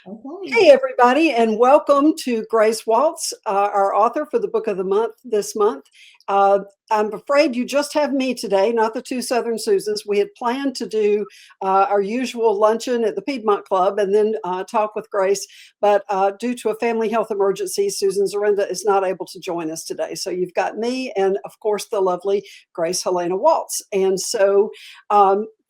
Okay. Hey, everybody, and welcome to Grace Waltz, our author for the book of the month this month. I'm afraid you just have me today, not the two Southern Susans. We had planned to do our usual luncheon at the Piedmont Club and then talk with Grace, but due to a family health emergency, Susan Zorinda is not able to join us today. So you've got me and, of course, the lovely Grace Helena Waltz. And so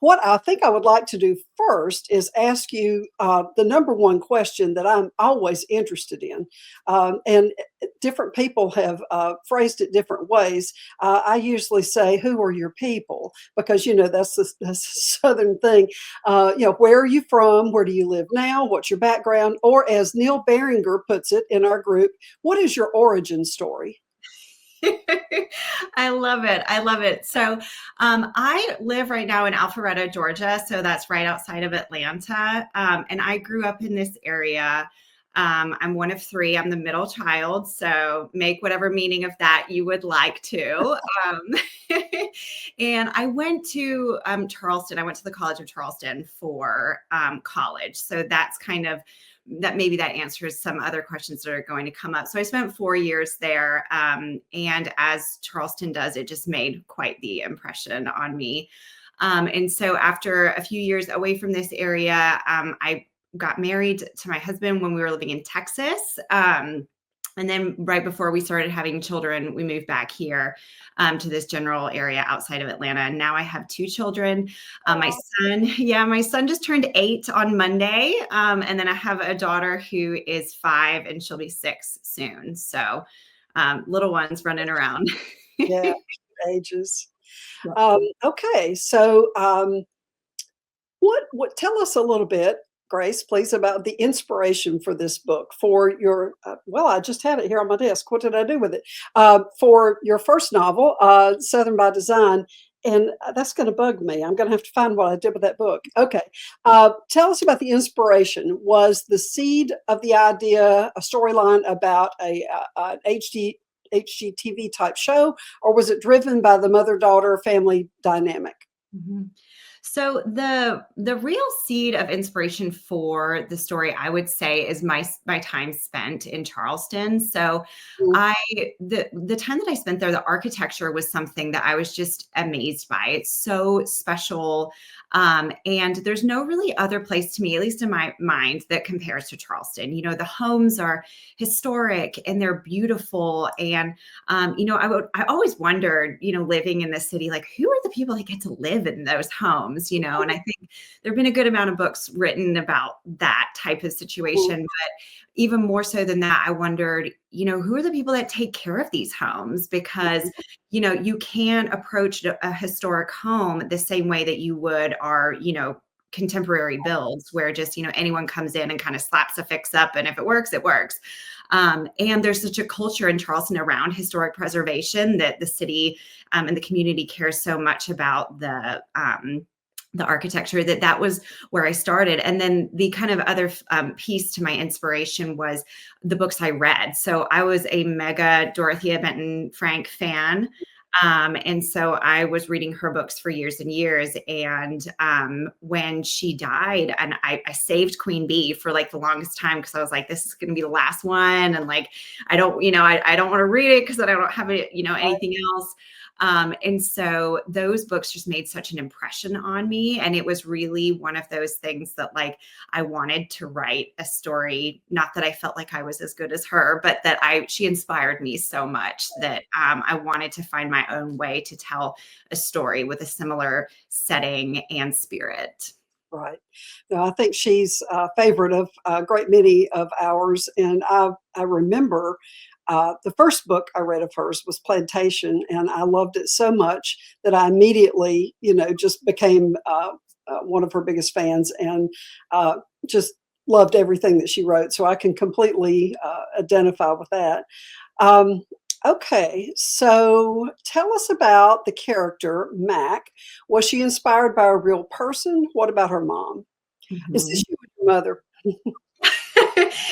what I think I would like to do first is ask you the number one question that I'm always interested in. And different people have phrased it different ways. I usually say, who are your people? Because, that's the Southern thing. Where are you from? Where do you live now? What's your background? Or as Neil Beringer puts it in our group, what is your origin story? I love it. I love it. So, I live right now in Alpharetta, Georgia. So that's right outside of Atlanta. And I grew up in this area. I'm one of three. I'm the middle child. So make whatever meaning of that you would like to. And I went to Charleston. I went to the College of Charleston for college. So that's kind of that maybe that answers some other questions that are going to come up. So I spent 4 years there. And as Charleston does, it just made quite the impression on me. And so after a few years away from this area, I got married to my husband when we were living in Texas. And then right before we started having children, we moved back here to this general area outside of Atlanta. And now I have two children. My son just turned 8 on Monday. And then I have a daughter who is 5 and she'll be 6 soon. So little ones running around. Yeah, ages. Okay, so what tell us a little bit, Grace, please, about the inspiration for this book for your I just had it here on my desk. What did I do with it? For your first novel, Southern by Design, and that's going to bug me. I'm going to have to find what I did with that book. Okay, tell us about the inspiration. Was the seed of the idea a storyline about an HGTV type show, or was it driven by the mother-daughter family dynamic? Mhm. So the real seed of inspiration for the story, I would say, is my time spent in Charleston. So Mm. the time that I spent there, the architecture was something that I was just amazed by. It's so special. And there's no really other place to me, at least in my mind, that compares to Charleston. The homes are historic and they're beautiful. And I always wondered, living in the city, like, who are the people that get to live in those homes, and I think there've been a good amount of books written about that type of situation, but even more so than that, I wondered, who are the people that take care of these homes? Because, you can't approach a historic home the same way that you would our, contemporary builds where just, anyone comes in and kind of slaps a fix up. And if it works, it works. And there's such a culture in Charleston around historic preservation that the city and the community cares so much about the architecture that was where I started. And then the kind of other piece to my inspiration was the books I read. So I was a mega Dorothea Benton Frank fan. And so I was reading her books for years and years. And when she died, and I saved Queen Bee for like the longest time because I was like, this is going to be the last one. And like, I don't want to read it because I don't have it, anything else. And so those books just made such an impression on me. And it was really one of those things that like, I wanted to write a story, not that I felt like I was as good as her, but that she inspired me so much that I wanted to find my own way to tell a story with a similar setting and spirit. Right. No, I think she's a favorite of a great many of ours. And I remember the first book I read of hers was Plantation, and I loved it so much that I immediately, just became one of her biggest fans and just loved everything that she wrote. So I can completely identify with that. Um, okay, so tell us about the character, Mac. Was she inspired by a real person? What about her mom? Is Mhm. this you and your mother?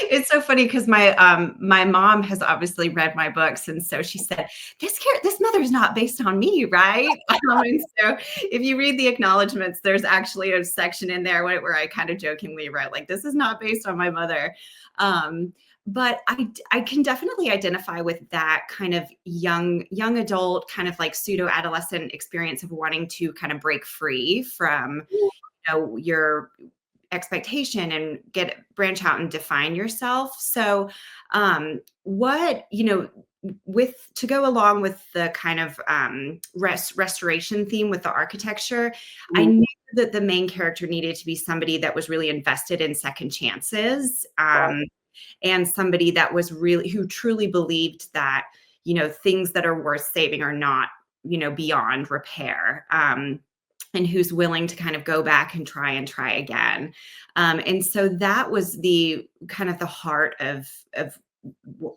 It's so funny because my mom has obviously read my books, and so she said, this mother's not based on me, right?" And so if you read the acknowledgments, there's actually a section in there where I kind of jokingly wrote, like, "This is not based on my mother." Um, but I can definitely identify with that kind of young adult, kind of like pseudo adolescent experience of wanting to kind of break free from, your expectation and branch out and define yourself. So what, with to go along with the kind of restoration theme with the architecture, I Mhm. knew that the main character needed to be somebody that was really invested in second chances, Right. and somebody that was really, who truly believed that, things that are worth saving are not, beyond repair. And who's willing to kind of go back and try again. And so that was the kind of the heart of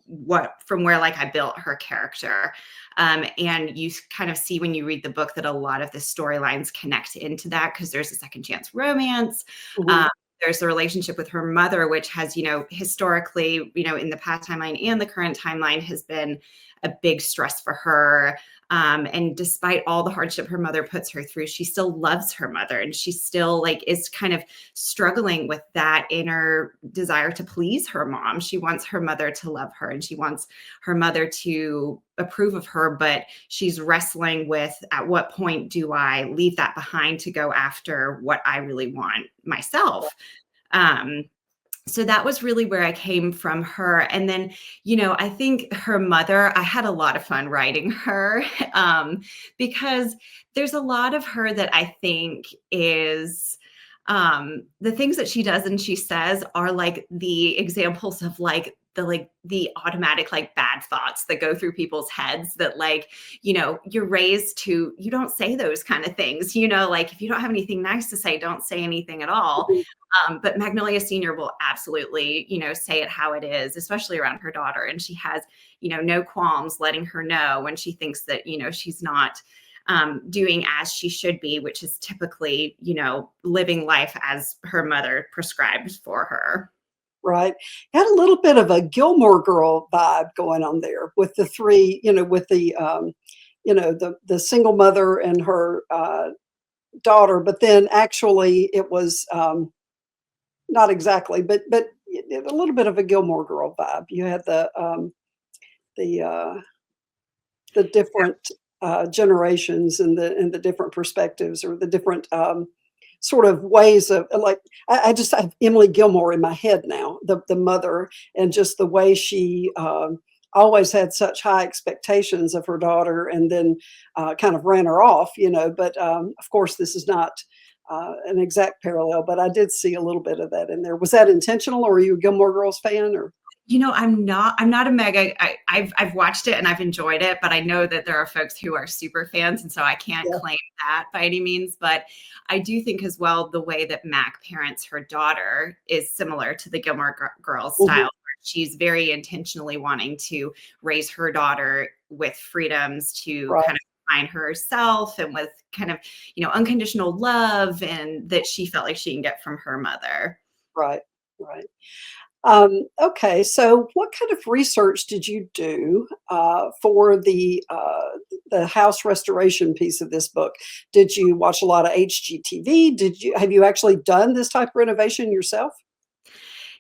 what, from where, like, I built her character. And you kind of see when you read the book that a lot of the storylines connect into that, because there's a second chance romance. Mhm. Um, there's the relationship with her mother, which has, historically, in the past timeline and the current timeline, has been a big stress for her. And despite all the hardship her mother puts her through, she still loves her mother, and she still, like, is kind of struggling with that inner desire to please her mom. She wants her mother to love her, and she wants her mother to approve of her, but she's wrestling with, at what point do I leave that behind to go after what I really want myself? Um, so that was really where I came from her. And then, I think her mother, I had a lot of fun writing her, because there's a lot of her that I think is, the things that she does and she says are like the examples of, like the automatic, like, bad thoughts that go through people's heads, that, like, you're raised to, you don't say those kind of things, like, if you don't have anything nice to say, don't say anything at all. Mhm. But Magnolia Senior will absolutely, say it how it is, especially around her daughter. And she has, no qualms letting her know when she thinks that, she's not doing as she should be, which is typically, living life as her mother prescribed for her. Right. Had a little bit of a Gilmore Girl vibe going on there with the 3, with the single mother and her, daughter, but then actually it was, not exactly, but a little bit of a Gilmore Girl vibe. You had the, the different, generations and the different perspectives, or the different, sort of ways of, like, I just have Emily Gilmore in my head now, the mother, and just the way she, always had such high expectations of her daughter, and then, kind of ran her off, but, of course, this is not, an exact parallel, but I did see a little bit of that in there. Was that intentional, or are you a Gilmore Girls fan, or? I'm not a mega, I've watched it and I've enjoyed it, but I know that there are folks who are super fans, and so I can't Yeah. claim that by any means. But I do think as well, the way that Mac parents her daughter is similar to the Gilmore Girls style, Mhm. where she's very intentionally wanting to raise her daughter with freedoms to Right, kind of find herself, and with kind of, unconditional love, and that she felt like she can get from her mother. right, right. Okay, so what kind of research did you do, for the house restoration piece of this book? Did you watch a lot of HGTV? Have you actually done this type of renovation yourself?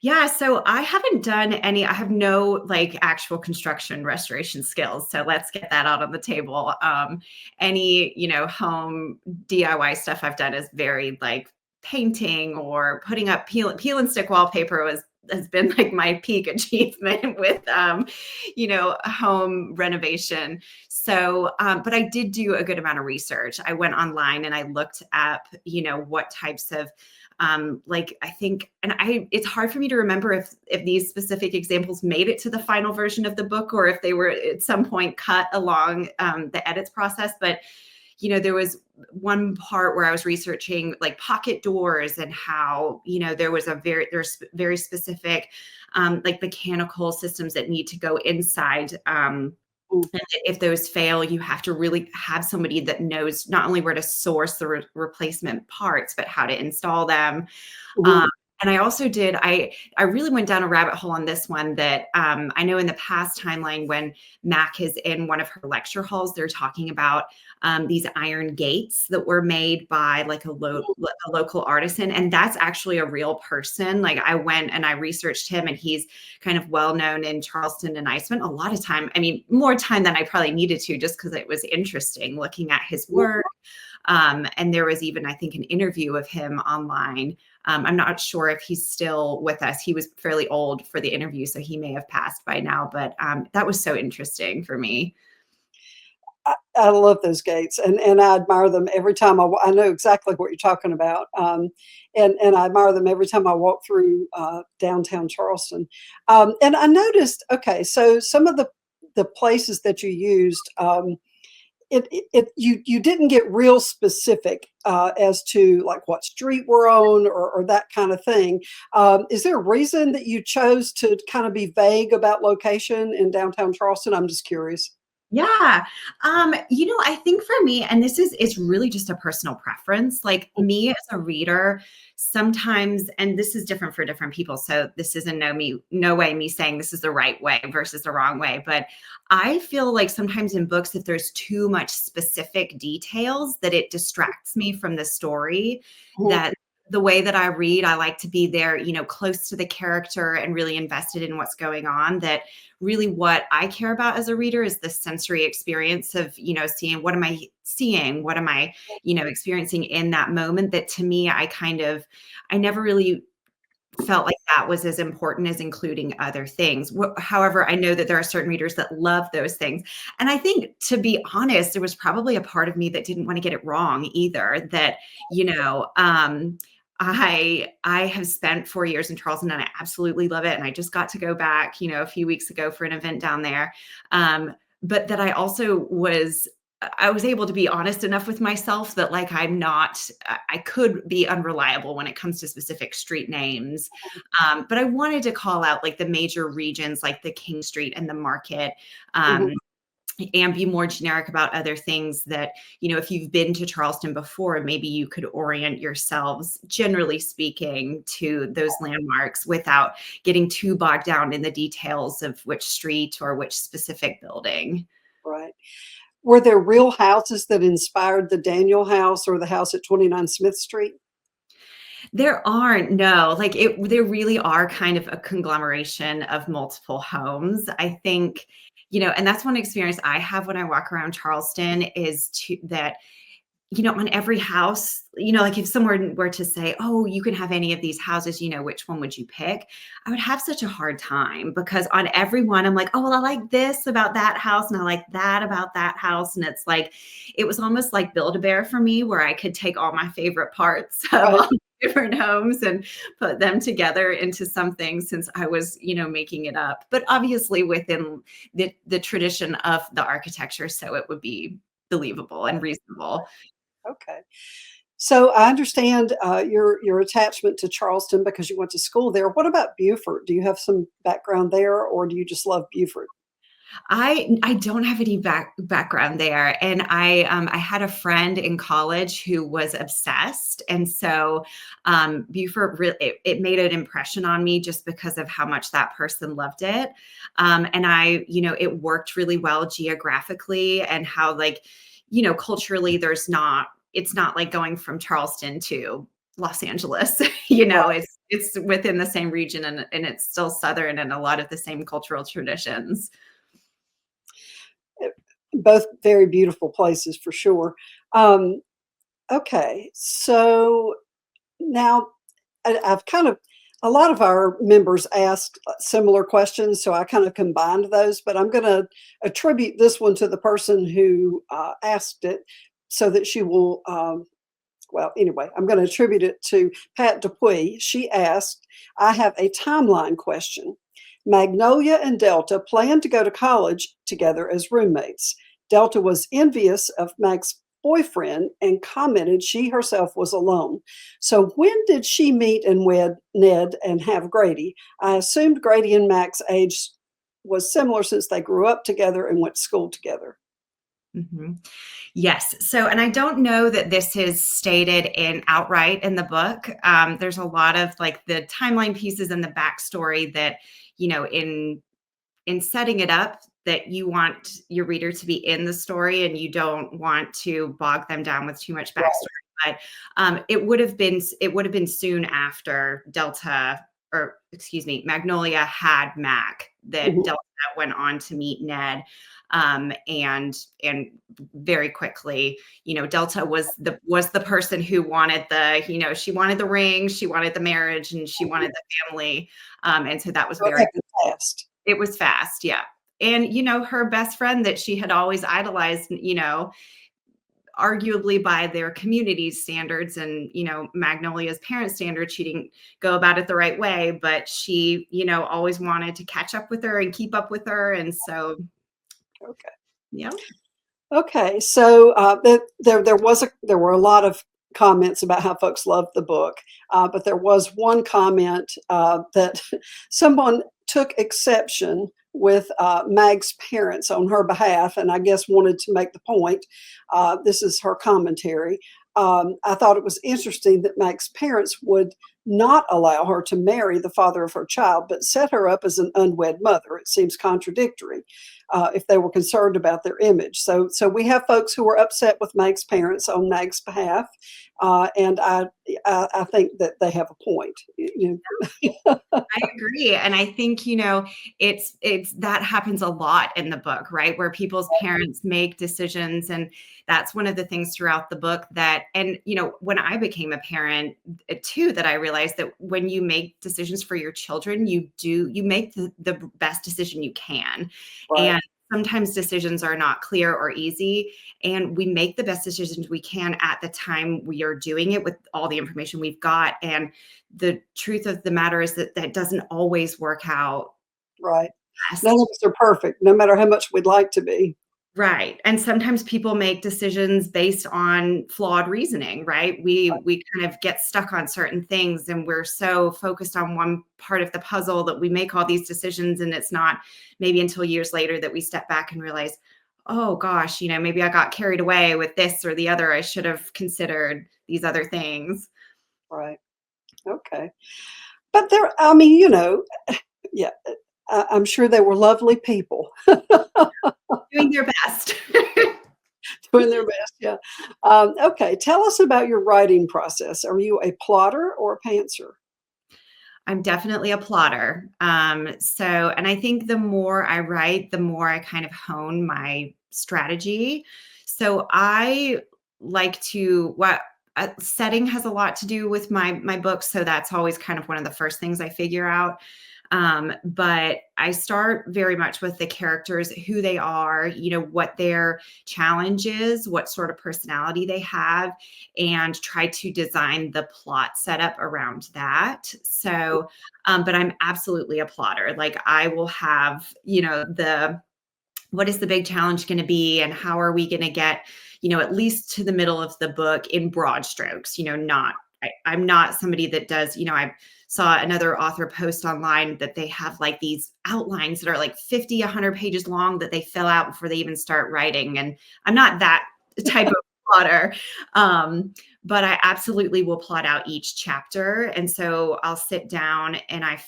Yeah, so I haven't done any, I have no, like, actual construction restoration skills. So let's get that out on the table. Any, home DIY stuff I've done is very, like, painting or putting up peel and stick wallpaper has been like my peak achievement with, home renovation. So but I did do a good amount of research. I went online and I looked up, what types of, like, I think, and it's hard for me to remember if these specific examples made it to the final version of the book, or if they were at some point cut along the edits process. But there was one part where I was researching, like, pocket doors, and how, there's very specific, like, mechanical systems that need to go inside. Mm, And if those fail, you have to really have somebody that knows not only where to source the replacement parts, but how to install them. mhm, Um, And I also did, I really went down a rabbit hole on this one that I know in the past timeline when Mac is in one of her lecture halls, they're talking about these iron gates that were made by like a local artisan. And that's actually a real person. Like I went and I researched him, and he's kind of well known in Charleston. And I spent a lot of time, I mean, more time than I probably needed to, just because it was interesting looking at his work. And there was even, I think, an interview of him online. I'm not sure if he's still with us. He was fairly old for the interview, so he may have passed by now. But that was so interesting for me. I love those gates, and I admire them every time I know exactly what you're talking about, and I admire them every time I walk through downtown Charleston. And I noticed, okay, so some of the places that you used, you didn't get real specific as to like what street we're on or that kind of thing. Is there a reason that you chose to kind of be vague about location in downtown Charleston? I'm just curious. Yeah. I think for me, and it's really just a personal preference. Like me as a reader, sometimes, and this is different for different people. So this is in no way me saying this is the right way versus the wrong way. But I feel like sometimes in books, if there's too much specific details, that it distracts me from the story. Mhm, That the way that I read, I like to be there, close to the character and really invested in what's going on. That really what I care about as a reader is the sensory experience of, seeing, what am I seeing? What am I, experiencing in that moment? That to me, I never really felt like that was as important as including other things. However, I know that there are certain readers that love those things. And I think, to be honest, there was probably a part of me that didn't want to get it wrong either. That, you know, I have spent 4 years in Charleston, and I absolutely love it. And I just got to go back, a few weeks ago for an event down there. But that I was able to be honest enough with myself that, like, I could be unreliable when it comes to specific street names. But I wanted to call out like the major regions, like the King Street and the Market. mhm, Um, and be more generic about other things that, if you've been to Charleston before, maybe you could orient yourselves, generally speaking, to those landmarks without getting too bogged down in the details of which street or which specific building. right. Were there real houses that inspired the Daniel House or the house at 29 Smith Street? There aren't, no. Like, there really are kind of a conglomeration of multiple homes. I think, and that's one experience I have when I walk around Charleston is that, on every house, like if someone were to say, "Oh, you can have any of these houses, which one would you pick?" I would have such a hard time, because on every one, I'm like, "Oh, well, I like this about that house, and I like that about that house." And it's like, it was almost like Build-A-Bear for me, where I could take all my favorite parts of Right. all the different homes and put them together into something, since I was, making it up. But obviously within the tradition of the architecture, so it would be believable and reasonable. Okay. So I understand your attachment to Charleston because you went to school there. What about Beaufort? Do you have some background there, or do you just love Beaufort? I don't have any background there, and I had a friend in college who was obsessed, and so Beaufort really, it made an impression on me just because of how much that person loved it. And it worked really well geographically, and how, like, culturally, it's not like going from Charleston to Los Angeles. Right. It's within the same region, and it's still Southern, and a lot of the same cultural traditions. Eh, both very beautiful places for sure. Um, okay. So now I've kind of a lot of our members asked similar questions, so I kind of combined those, but I'm going to attribute this one to the person who asked it so that she will well, anyway, I'm going to attribute it to Pat Dupuy. She asked, I have a timeline question. Magnolia and Delta planned to go to college together as roommates. Delta was envious of Mag's boyfriend and commented she herself was alone. So when did she meet and wed Ned and have Grady? I assumed Grady and Mac's age was similar since they grew up together and went to school together. Mhm. Yes. So, and I don't know that this is stated in outright in the book. There's a lot of like the timeline pieces and the backstory that, in setting it up, that you want your reader to be in the story and you don't want to bog them down with too much backstory. Right. But it would have been soon after Delta, or excuse me, Magnolia had Mac, that Mhm. Delta went on to meet Ned. And very quickly, Delta was the person who wanted she wanted the ring, she wanted the marriage, and she wanted the family. And so that was So it very happened fast. it was fast, yeah. And, her best friend that she had always idolized, arguably by their community standards and, Magnolia's parent standards, she didn't go about it the right way, but she, always wanted to catch up with her and keep up with her. And so, Okay. yeah. Okay, so there were a lot of comments about how folks loved the book, but there was one comment that someone took exception with Mag's parents on her behalf, and I guess wanted to make the point. This is her commentary. I thought it was interesting that Mag's parents would not allow her to marry the father of her child, but set her up as an unwed mother. It seems contradictory if they were concerned about their image. So we have folks who are upset with Meg's parents on Meg's behalf, and I think that they have a point. I agree. And I think, it's that happens a lot in the book, right? Where people's parents make decisions. And that's one of the things throughout the book when I became a parent too, that I realized that when you make decisions for your children, you make the best decision you can. Right, And sometimes decisions are not clear or easy. And we make the best decisions we can at the time we are doing it with all the information we've got. And the truth of the matter is that that doesn't always work out right. None of best. us are perfect, no matter how much we'd like to be. Right. And sometimes people make decisions based on flawed reasoning, right? We kind of get stuck on certain things and we're so focused on one part of the puzzle that we make all these decisions, and it's not maybe until years later that we step back and realize, oh gosh, maybe I got carried away with this or the other. I should have considered these other things. Right. Okay. But I mean, yeah, I'm sure they were lovely people Doing their best. doing their best. Yeah. Okay. Tell us about your writing process. Are you a plotter or a pantser? I'm definitely a plotter. And I think the more I write, the more I kind of hone my strategy. So I like to what setting has a lot to do with my books. So that's always kind of one of the first things I figure out. But I start very much with the characters, who they are, what their challenge is, what sort of personality they have, and try to design the plot setup around that. So, but I'm absolutely a plotter. Like I will have, the what is the big challenge going to be and how are we going to get, at least to the middle of the book in broad strokes, not I'm not somebody that does, I saw another author post online that they have like these outlines that are like 50, 100 pages long that they fill out before they even start writing. And I'm not that type of plotter. But I absolutely will plot out each chapter. And so I'll sit down and I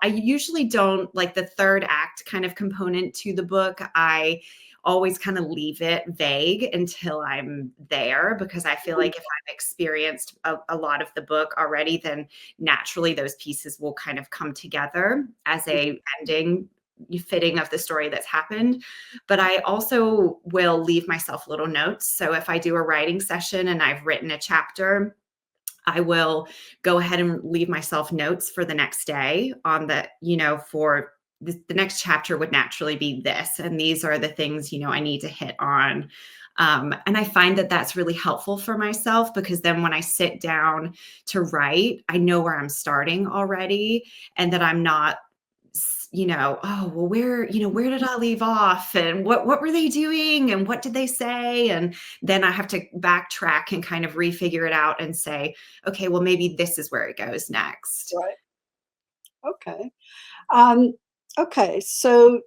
usually don't like the third act kind of component to the book. I always kind of leave it vague until I'm there, because I feel like if I've experienced a lot of the book already, then naturally those pieces will kind of come together as a ending fitting of the story that's happened. But I also will leave myself little notes. So if I do a writing session and I've written a chapter, I will go ahead and leave myself notes for the next day on for the next chapter would naturally be this. And these are the things, I need to hit on. And I find that that's really helpful for myself, because then when I sit down to write, I know where I'm starting already, and that I'm not oh, well, where did I leave off? And what were they doing? And what did they say? And then I have to backtrack and kind of refigure it out and say, okay, well, maybe this is where it goes next. Right. Okay. Um, okay. So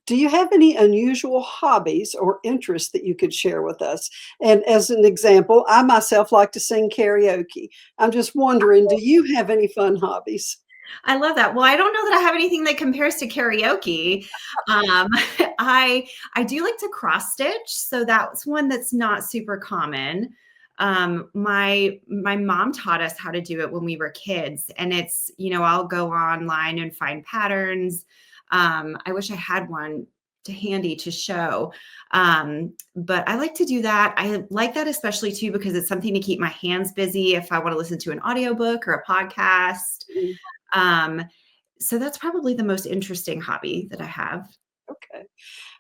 Do you have any unusual hobbies or interests that you could share with us? And as an example, I myself like to sing karaoke. I'm just wondering, do you have any fun hobbies? I love that. Well, I don't know that I have anything that compares to karaoke. Um, I do like to cross stitch, so that's one that's not super common. My mom taught us how to do it when we were kids, and it's, I'll go online and find patterns. I wish I had one to handy to show. But I like to do that. I like that especially too because it's something to keep my hands busy if I want to listen to an audiobook or a podcast. Mm, Um, so that's probably the most interesting hobby that I have. okay.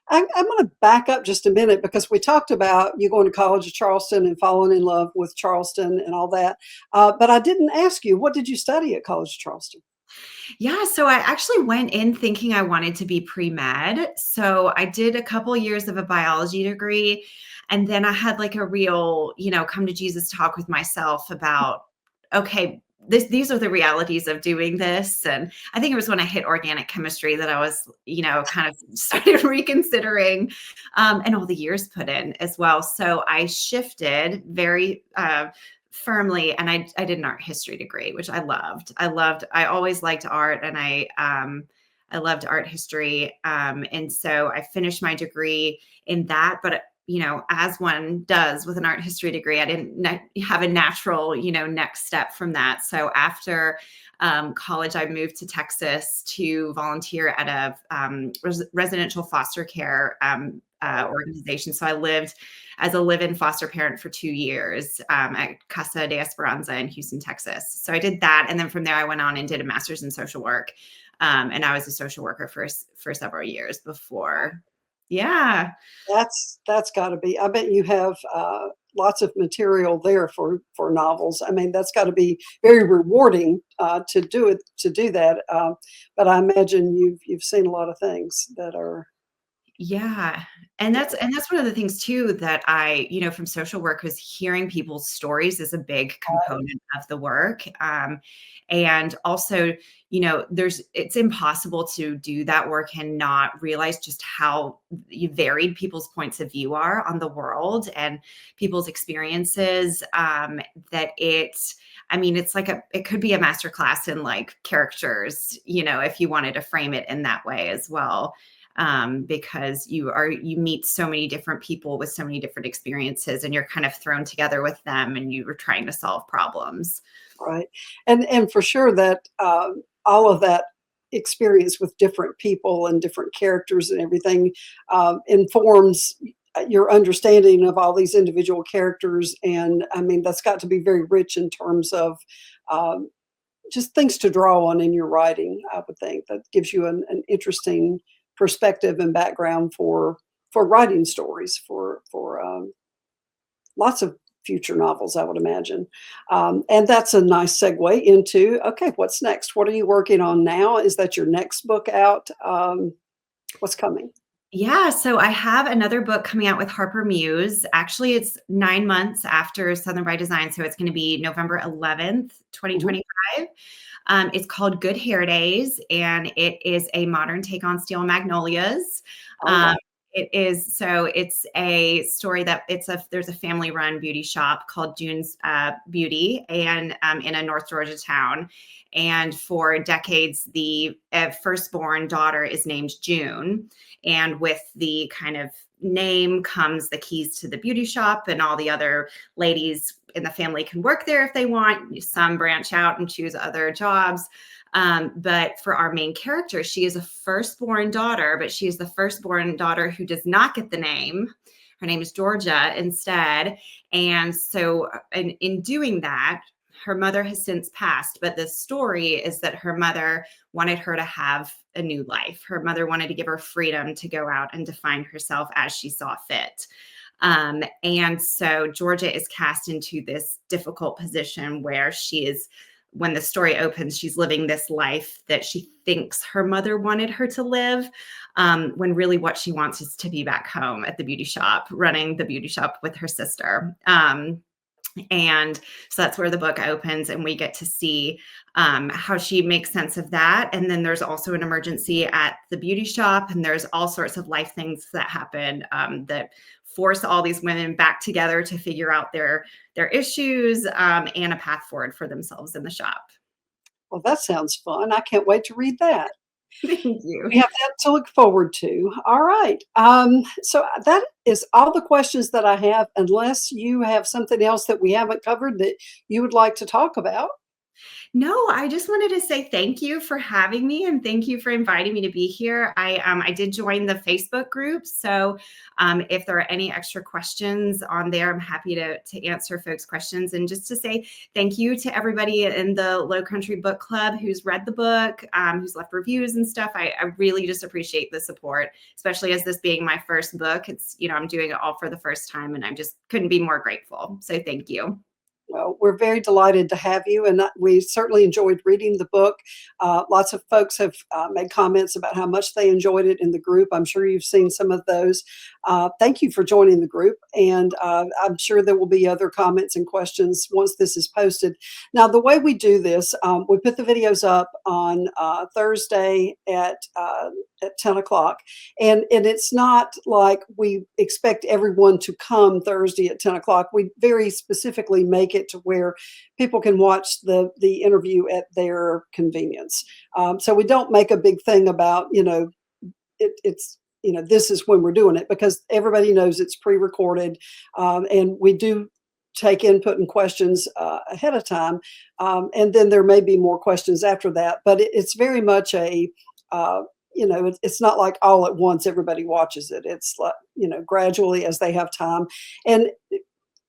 I'm going to back up just a minute because we talked about you going to college at Charleston and falling in love with Charleston and all that. But I didn't ask you, what did you study at College of Charleston? Yeah, so I actually went in thinking I wanted to be pre-med. So I did a couple years of a biology degree, and then I had like a real, come to Jesus talk with myself about, okay, these are the realities of doing this. And I think it was when I hit organic chemistry that I was, kind of started reconsidering, and all the years put in as well. So I shifted very firmly, and I did an art history degree, which I always liked art, and I loved art history. And so I finished my degree in that, but as one does with an art history degree, I didn't have a natural, next step from that. So after college, I moved to Texas to volunteer at a residential foster care organization. So I lived as a live-in foster parent for 2 years at Casa de Esperanza in Houston, Texas. So I did that, and then from there I went on and did a master's in social work, and I was a social worker for several years before. Yeah. That's got to be. I bet you have lots of material there for novels. I mean, that's got to be very rewarding to do that. But I imagine you've seen a lot of things that are. Yeah. And that's one of the things too that I, from social work was hearing people's stories is a big component of the work. And also, it's impossible to do that work and not realize just how varied people's points of view are on the world and people's experiences. I mean, it could be a master class in like characters, if you wanted to frame it in that way as well, because you meet so many different people with so many different experiences, and you're kind of thrown together with them, and you are trying to solve problems. Right. And for sure that, all of that experience with different people and different characters and everything, informs your understanding of all these individual characters, and, I mean, that's got to be very rich in terms of, um, just things to draw on in your writing, I would think. That gives you an interesting perspective and background for writing stories, for lots of future novels, I would imagine. And that's a nice segue into, okay, what's next? What are you working on now? Is that your next book out? What's coming? Yeah, so I have another book coming out with Harper Muse. Actually, it's 9 months after Southern by Design, so it's going to be November 11th, Mhm. 2025. It's called Good Hair Days, and it is a modern take on Steel Magnolias. Oh, Um, wow. it's a story that there's a family run beauty shop called June's Beauty, and in a North Georgia town. And for decades, the firstborn daughter is named June. And with the kind of name comes the keys to the beauty shop, and all the other ladies in the family can work there if they want. Some branch out and choose other jobs. But for our main character, she is a firstborn daughter, but she is the firstborn daughter who does not get the name. Her name is Georgia instead. And so, in doing that, her mother has since passed, but the story is that her mother wanted her to have a new life. Her mother wanted to give her freedom to go out and define herself as she saw fit. And so Georgia is cast into this difficult position where when the story opens, she's living this life that she thinks her mother wanted her to live, when really what she wants is to be back home at the beauty shop, running the beauty shop with her sister. And so that's where the book opens, and we get to see how she makes sense of that. And then there's also an emergency at the beauty shop, and there's all sorts of life things that happen that force all these women back together to figure out their issues and a path forward for themselves in the shop. Well, that sounds fun. I can't wait to read that. Thank you. We have that to look forward to. All right. So that is all the questions that I have, unless you have something else that we haven't covered that you would like to talk about. No, I just wanted to say thank you for having me, and thank you for inviting me to be here. I did join the Facebook group, so if there are any extra questions on there, I'm happy to answer folks' questions. And just to say thank you to everybody in the Lowcountry Book Club who's read the book, who's left reviews and stuff. I really just appreciate the support, especially as this being my first book. It's, I'm doing it all for the first time, and I just couldn't be more grateful. So thank you. Well, we're very delighted to have you, and we certainly enjoyed reading the book. Lots of folks have made comments about how much they enjoyed it in the group. I'm sure you've seen some of those. Thank you for joining the group, and I'm sure there will be other comments and questions once this is posted. Now, the way we do this, we put the videos up on Thursday at 10 o'clock. And it's not like we expect everyone to come Thursday at 10 o'clock. We very specifically make it to where people can watch the interview at their convenience. So we don't make a big thing about, it's, this is when we're doing it, because everybody knows it's pre-recorded. And we do take input and questions ahead of time. And then there may be more questions after that, but it's very much it's not like all at once everybody watches it. It's like, gradually as they have time. And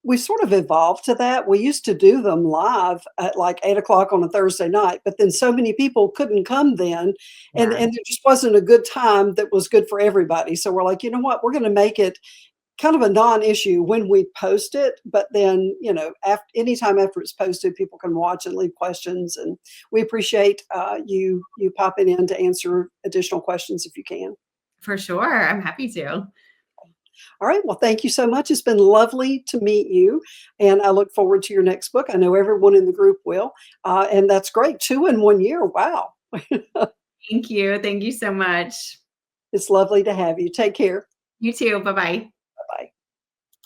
we sort of evolved to that. We used to do them live at like 8 o'clock on a Thursday night, but then so many people couldn't come then. And, Yeah. and there just wasn't a good time that was good for everybody. So we're like, you know what, we're going to make it kind of a non-issue when we post it, but then, anytime after it's posted, people can watch and leave questions. And we appreciate you popping in to answer additional questions if you can. For sure. I'm happy to. All right. Well, thank you so much. It's been lovely to meet you, and I look forward to your next book. I know everyone in the group will, and that's great. 2 in 1 year. Wow. Thank you. Thank you so much. It's lovely to have you. Take care. You too. Bye-bye.